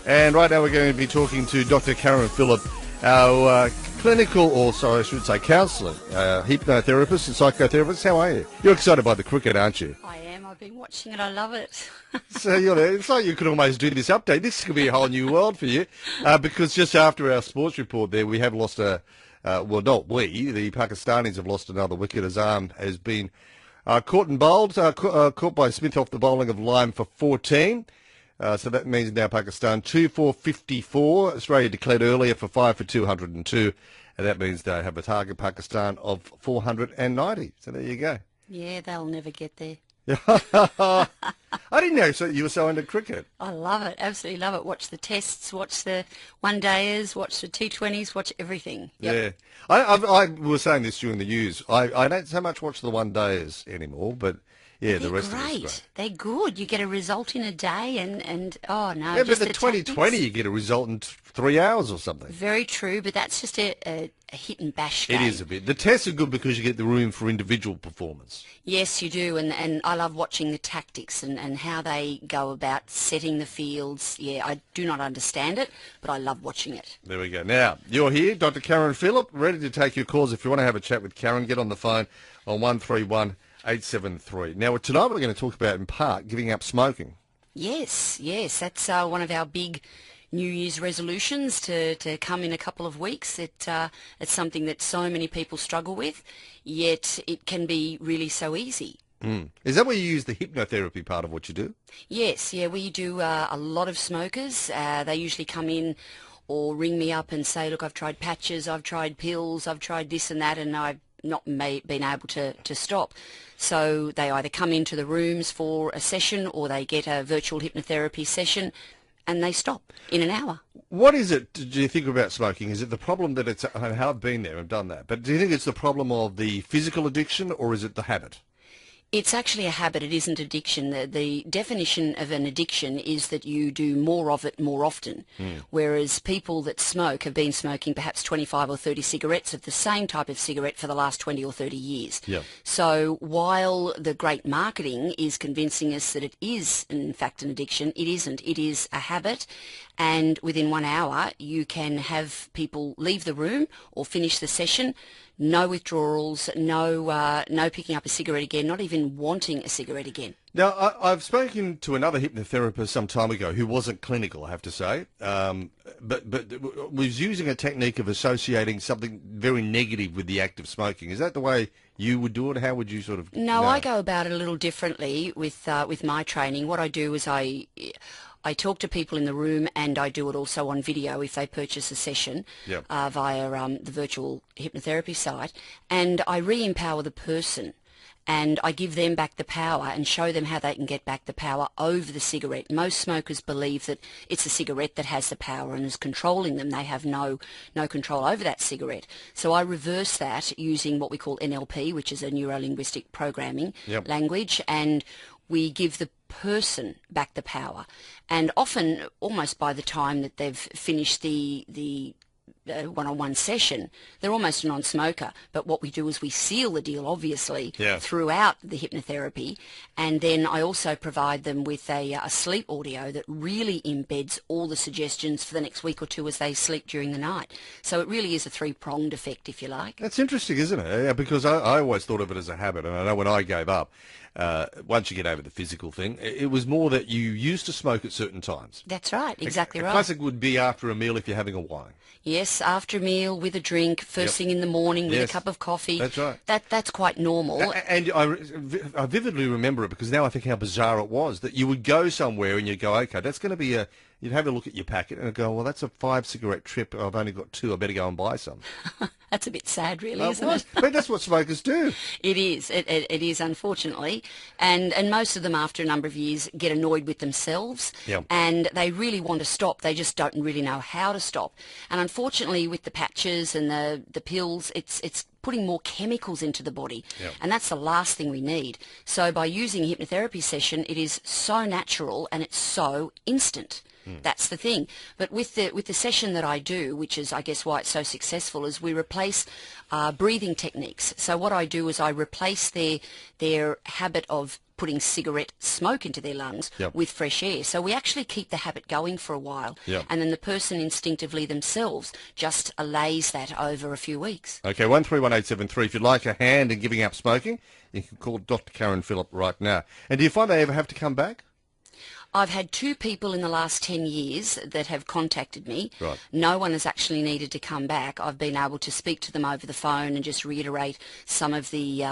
And right now we're going to be talking to Dr. Karen Phillip, our clinical, or sorry, I should say counselling, hypnotherapist and psychotherapist. How are you? You're excited by the cricket, aren't you? I am. I've been watching it. I love it. So it's like you could almost do this update. This could be a whole new world for you, because just after our sports report there, we have lost the Pakistanis have lost another wicket. Azam has been caught and bowled, caught by Smith off the bowling of Lyme for 14. So that means now Pakistan 2 for 54. Australia declared earlier for 5 for 202. And that means they have a target, Pakistan, of 490. So there you go. Yeah, they'll never get there. I didn't know you were so into cricket. I love it. Absolutely love it. Watch the tests, watch the one-dayers, watch the T20s, watch everything. Yep. Yeah. I was saying this during the news. I don't so much watch the one-dayers anymore, but yeah, the rest of it's great. They're good. You get a result in a day and oh no. Yeah, but the 2020 you get a result in 3 hours or something. Very true, but that's just a hit and bash game. It is a bit. The tests are good because you get the room for individual performance. Yes, you do, and I love watching the tactics and how they go about setting the fields. Yeah, I do not understand it, but I love watching it. There we go. Now, you're here, Dr. Karen Phillip, ready to take your calls. If you want to have a chat with Karen, get on the phone on 131-873. Now, tonight we're going to talk about, in part, giving up smoking. Yes, that's one of our big New Year's resolutions to come in a couple of weeks. It's something that so many people struggle with, yet it can be really so easy. Is that where you use the hypnotherapy part of what you do? Yes, we do a lot of smokers. They usually come in or ring me up and say, look, I've tried patches, I've tried pills, I've tried this and that, and I've not been able to stop. So they either come into the rooms for a session or they get a virtual hypnotherapy session and they stop in an hour. What is it, do you think, about smoking? Is it the problem that it's, I've been there and done that, but do you think it's the problem of the physical addiction or is it the habit? It's actually a habit. It isn't addiction. The definition of an addiction is that you do more of it more often, whereas people that smoke have been smoking perhaps 25 or 30 cigarettes of the same type of cigarette for the last 20 or 30 years. Yep. So while the great marketing is convincing us that it is, in fact, an addiction, it isn't. It is a habit, and within 1 hour you can have people leave the room or finish the session. No withdrawals, no picking up a cigarette again, not even wanting a cigarette again. Now, I've spoken to another hypnotherapist some time ago who wasn't clinical, I have to say, but was using a technique of associating something very negative with the act of smoking. Is that the way you would do it? How would you sort of... No, I go about it a little differently with my training. What I do is I talk to people in the room, and I do it also on video if they purchase a session via the virtual hypnotherapy site, and I re-empower the person and I give them back the power and show them how they can get back the power over the cigarette. Most smokers believe that it's the cigarette that has the power and is controlling them. They have no control over that cigarette. So I reverse that using what we call NLP, which is a neuro-linguistic programming language, and we give the person back the power. And often, almost by the time that they've finished the one-on-one session, they're almost a non-smoker. But what we do is we seal the deal, obviously, throughout the hypnotherapy, and then I also provide them with a sleep audio that really embeds all the suggestions for the next week or two as they sleep during the night. So it really is a three-pronged effect, if you like. That's interesting, isn't it? Yeah, because I always thought of it as a habit, and I know when I gave up, once you get over the physical thing, it was more that you used to smoke at certain times. That's right, exactly right. Classic would be after a meal if you're having a wine. Yes, after a meal, with a drink, first thing in the morning, with a cup of coffee. That's right. That's quite normal. And I vividly remember it because now I think how bizarre it was that you would go somewhere and you'd go, okay, that's going to be you'd have a look at your packet and go, well, that's a 5-cigarette trip. I've only got 2. I better go and buy some. That's a bit sad, really, isn't it? But that's what smokers do. It is. It is, unfortunately. And most of them, after a number of years, get annoyed with themselves. And they really want to stop. They just don't really know how to stop. And unfortunately, with the patches and the pills, it's putting more chemicals into the body. And that's the last thing we need. So by using a hypnotherapy session, it is so natural and it's so instant. That's the thing. But with the session that I do, which is, I guess, why it's so successful, is we replace breathing techniques. So what I do is I replace their habit of putting cigarette smoke into their lungs with fresh air. So we actually keep the habit going for a while, and then the person instinctively themselves just allays that over a few weeks. Okay, 131873. If you'd like a hand in giving up smoking, you can call Dr. Karen Phillip right now. And do you find they ever have to come back? I've had 2 people in the last 10 years that have contacted me. Right. No one has actually needed to come back. I've been able to speak to them over the phone and just reiterate some of the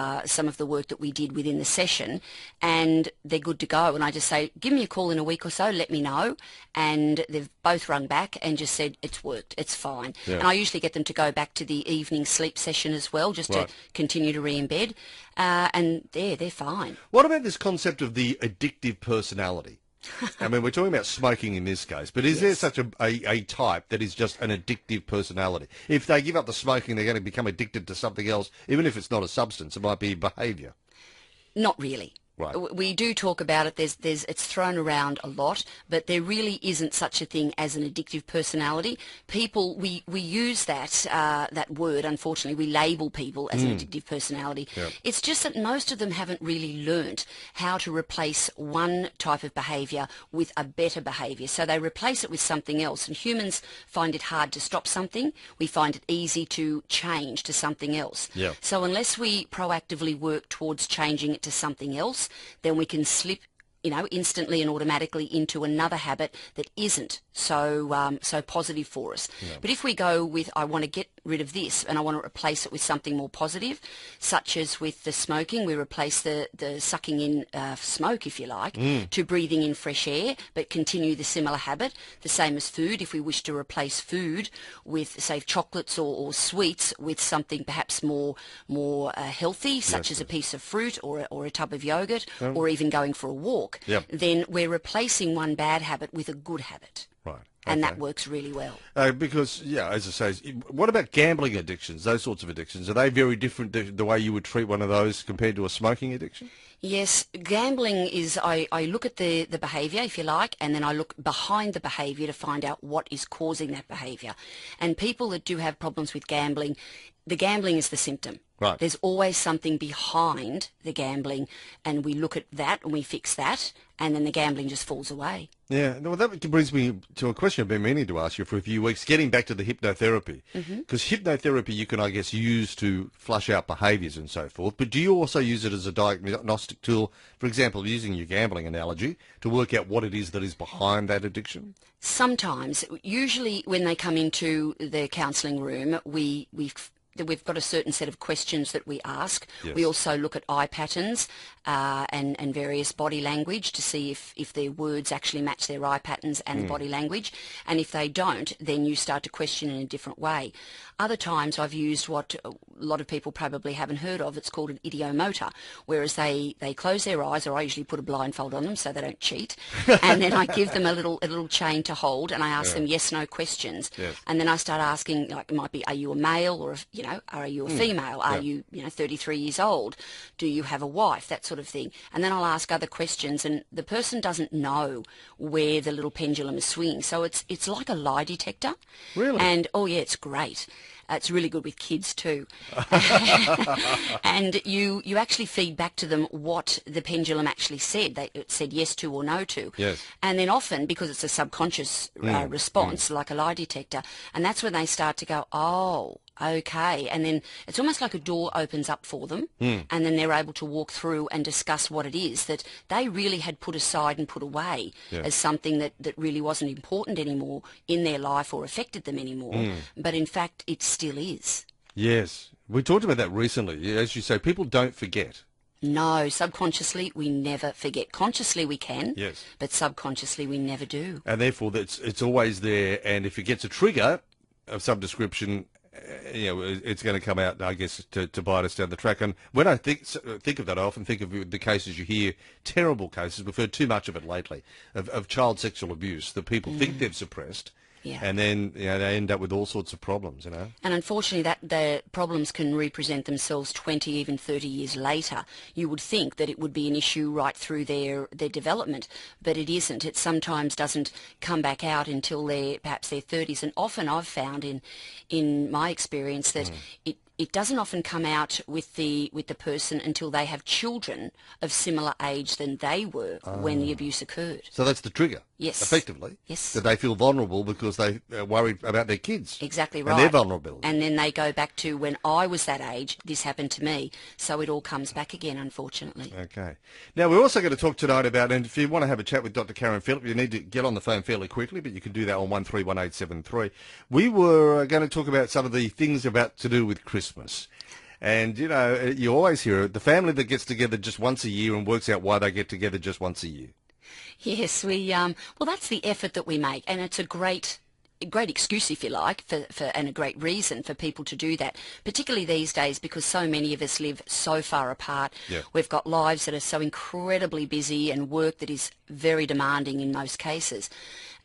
work that we did within the session, and they're good to go. And I just say, give me a call in a week or so, let me know. And they've both rung back and just said, it's worked, it's fine. Yeah. And I usually get them to go back to the evening sleep session as well, just to continue to re-embed. And they're fine. What about this concept of the addictive personality? I mean, we're talking about smoking in this case, but is there such a type that is just an addictive personality? If they give up the smoking, they're going to become addicted to something else, even if it's not a substance, it might be behaviour. Not really. Right. We do talk about it. It's thrown around a lot, but there really isn't such a thing as an addictive personality. People, we use that word. Unfortunately, we label people as an addictive personality. Yep. It's just that most of them haven't really learnt how to replace one type of behaviour with a better behaviour. So they replace it with something else. And humans find it hard to stop something. We find it easy to change to something else. Yep. So unless we proactively work towards changing it to something else, then we can slip, instantly and automatically into another habit that isn't so positive for us. Yeah. But if we go with, I want to get rid of this and I want to replace it with something more positive, such as with the smoking, we replace the sucking in smoke, if you like, to breathing in fresh air, but continue the similar habit. The same as food. If we wish to replace food with, say, chocolates or sweets with something perhaps more healthy, such as a piece of fruit or a tub of yogurt, or even going for a walk, then we're replacing one bad habit with a good habit. Right. And that works really well. Because, as I say, what about gambling addictions, those sorts of addictions? Are they very different, the way you would treat one of those compared to a smoking addiction? Yes, gambling is, I look at the behaviour, if you like, and then I look behind the behaviour to find out what is causing that behaviour. And people that do have problems with gambling, the gambling is the symptom. Right. There's always something behind the gambling, and we look at that and we fix that, and then the gambling just falls away. Yeah, well, that brings me to a question I've been meaning to ask you for a few weeks, getting back to the hypnotherapy. Because hypnotherapy you can, I guess, use to flush out behaviours and so forth, but do you also use it as a diagnostic tool, for example, using your gambling analogy, to work out what it is that is behind that addiction? Sometimes. Usually when they come into the counselling room, we've got a certain set of questions that we ask. Yes. We also look at eye patterns and various body language to see if their words actually match their eye patterns and the body language. And if they don't, then you start to question in a different way. Other times I've used what a lot of people probably haven't heard of. It's called an idiomotor, whereas they close their eyes, or I usually put a blindfold on them so they don't cheat. And then I give them a little chain to hold, and I ask them yes/no questions. Yes. And then I start asking, like, it might be, are you a male, or are you a female? Are you 33 years old? Do you have a wife? That sort of thing. And then I'll ask other questions, and the person doesn't know where the little pendulum is swinging. So it's like a lie detector. Really? And oh yeah, it's great. It's really good with kids too. And you actually feed back to them what the pendulum actually said. It said yes to or no to. Yes. And then often, because it's a subconscious response, like a lie detector, and that's when they start to go, oh, okay. And then it's almost like a door opens up for them, and then they're able to walk through and discuss what it is that they really had put aside and put away as something that really wasn't important anymore in their life or affected them anymore. But in fact, it still is. Yes. We talked about that recently. As you say, people don't forget. No, subconsciously we never forget. Consciously we can, yes, but subconsciously we never do. And therefore it's always there, and if it gets a trigger of some description, it's going to come out, I guess, to bite us down the track. And when I think of that, I often think of the cases you hear, terrible cases. We've heard too much of it lately, of child sexual abuse that people think they've suppressed. Yeah. And then they end up with all sorts of problems, And unfortunately, that the problems can represent themselves 20, even 30 years later. You would think that it would be an issue right through their development, but it isn't. It sometimes doesn't come back out until perhaps their 30s. And often I've found in my experience that it doesn't often come out with the person until they have children of similar age than they were when the abuse occurred. So that's the trigger. Yes. Effectively. Yes. That they feel vulnerable because they are worried about their kids. Exactly right. And their vulnerability. And then they go back to when I was that age, this happened to me. So it all comes back again, unfortunately. Okay. Now, we're also going to talk tonight about, and if you want to have a chat with Dr. Karen Phillip, you need to get on the phone fairly quickly, but you can do that on 131873. We were going to talk about some of the things about to do with Christmas. And, you know, you always hear it, the family that gets together just once a year and works out why they get together just once a year. Yes, well, that's the effort that we make, and it's a great excuse, if you like, and a great reason for people to do that, particularly these days because so many of us live so far apart. Yeah. We've got lives that are so incredibly busy and work that is very demanding in most cases.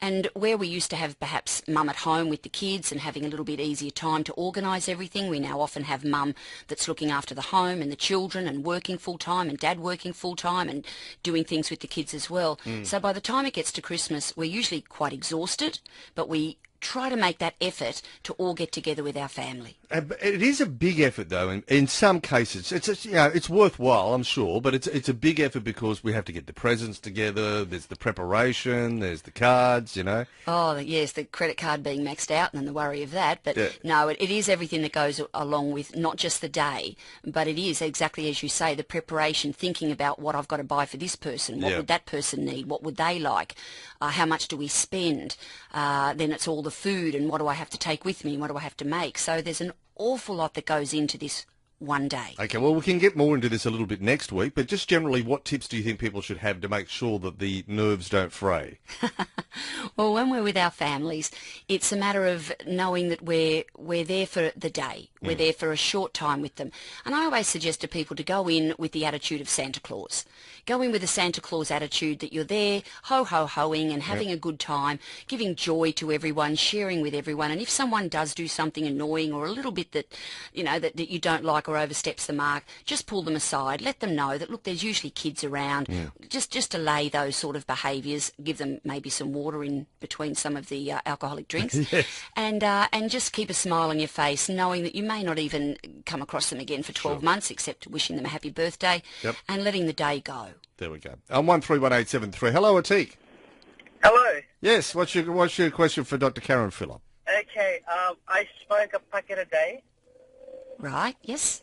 And where we used to have perhaps mum at home with the kids and having a little bit easier time to organise everything, we now often have mum that's looking after the home and the children and working full-time and dad working full-time and doing things with the kids as well. So by the time it gets to Christmas, we're usually quite exhausted, but we try to make that effort to all get together with our family. It is a big effort, though. In some cases, it's worthwhile, I'm sure, but it's a big effort because we have to get the presents together. There's the preparation. There's the cards. You know. Oh yes, the credit card being maxed out, and then the worry of that. But no, it is everything that goes along with not just the day, but it is exactly as you say, the preparation, thinking about what I've got to buy for this person. What would that person need? What would they like? How much do we spend? Then it's all the food and what do I have to take with me and what do I have to make. So there's an awful lot that goes into this one day. Okay, well, we can get more into this a little bit next week, but just generally, what tips do you think people should have to make sure that the nerves don't fray? Well, when we're with our families, it's a matter of knowing that we're there for the day. We're there for a short time with them. And I always suggest to people to go in with the attitude of Santa Claus. Go in with a Santa Claus attitude that you're there ho-ho-hoing and having a good time, giving joy to everyone, sharing with everyone. And if someone does do something annoying or a little bit that, you know, that you don't like or oversteps the mark, just pull them aside. Let them know that, look, there's usually kids around. Just allay those sort of behaviours. Give them maybe some water in between some of the alcoholic drinks. And just keep a smile on your face, knowing that you may not even come across them again for 12 months, except wishing them a happy birthday and letting the day go. There we go. 131873. Hello, Atik. Hello. Yes, what's your question for Dr. Karen Phillip? Okay, I smoke a packet a day, Right, yes.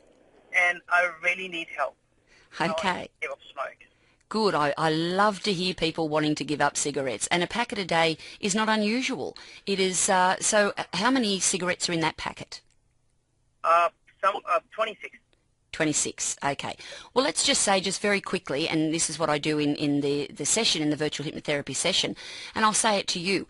and I really need help. Okay. Give up smoke. Good. I love to hear people wanting to give up cigarettes. And a packet a day is not unusual. It is, so how many cigarettes are in that packet? 26. 26. Okay. Well, let's just say just very quickly, and this is what I do in the session, in the virtual hypnotherapy session, and I'll say it to you.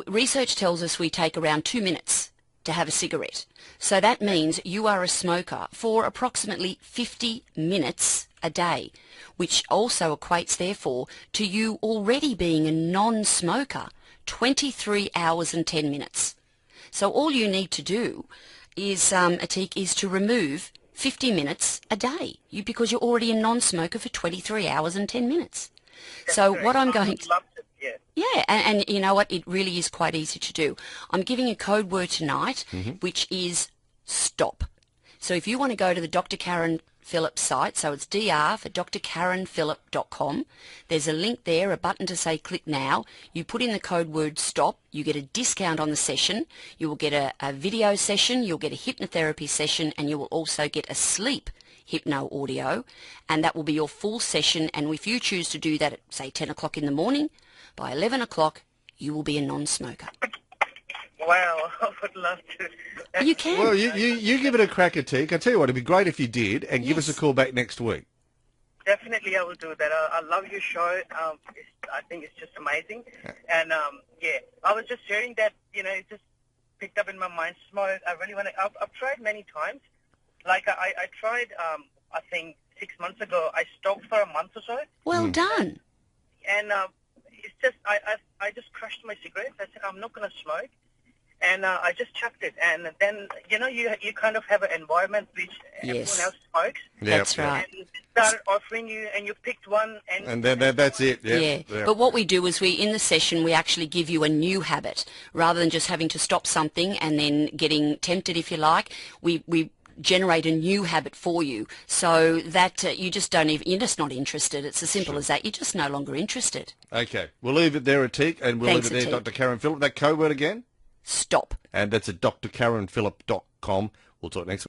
Research tells us we take around 2 minutes to have a cigarette. So that means you are a smoker for approximately 50 minutes a day, which also equates, therefore, to you already being a non-smoker, 23 hours and 10 minutes. So all you need to do is, Atik, is to remove 50 minutes a day, because you're already a non-smoker for 23 hours and 10 minutes. So what I'm going to... Yeah, and you know what? It really is quite easy to do. I'm giving a code word tonight, which is stop. So if you want to go to the Dr. Karen Phillip site, so it's DR for drkarenphillip.com. There's a link there, a button to say click now. You put in the code word stop. You get a discount on the session. You will get a video session. You'll get a hypnotherapy session, and you will also get a sleep hypno audio, and that will be your full session. And if you choose to do that at, say, 10 o'clock in the morning, by 11 o'clock, you will be a non-smoker. Wow, I would love to. You can. Well, you give it a crack, Atik. I tell you what, it'd be great if you did, and give us a call back next week. Definitely, I will do that. I love your show. I think it's just amazing. And, I was just sharing that, it just picked up in my mind, smoke. I really want to, I've tried many times. Like, I tried, I think 6 months ago, I stopped for a month or so. Well done. And it's just, I just crushed my cigarettes. I said, I'm not going to smoke. And I just chucked it. And then, you kind of have an environment which everyone else smokes. That's right. And they started offering you, and you picked one. And then that's it. Yeah. But what we do is in the session, we actually give you a new habit. Rather than just having to stop something and then getting tempted, if you like, we generate a new habit for you, so that you just don't even, you're just not interested. It's as simple as that. You're just no longer interested. Okay. We'll leave it there, Atik, and we'll Thanks, leave it there, Atik. Dr. Karen Phillip. That code word again? Stop. And that's at drkarenphillip.com. We'll talk next week.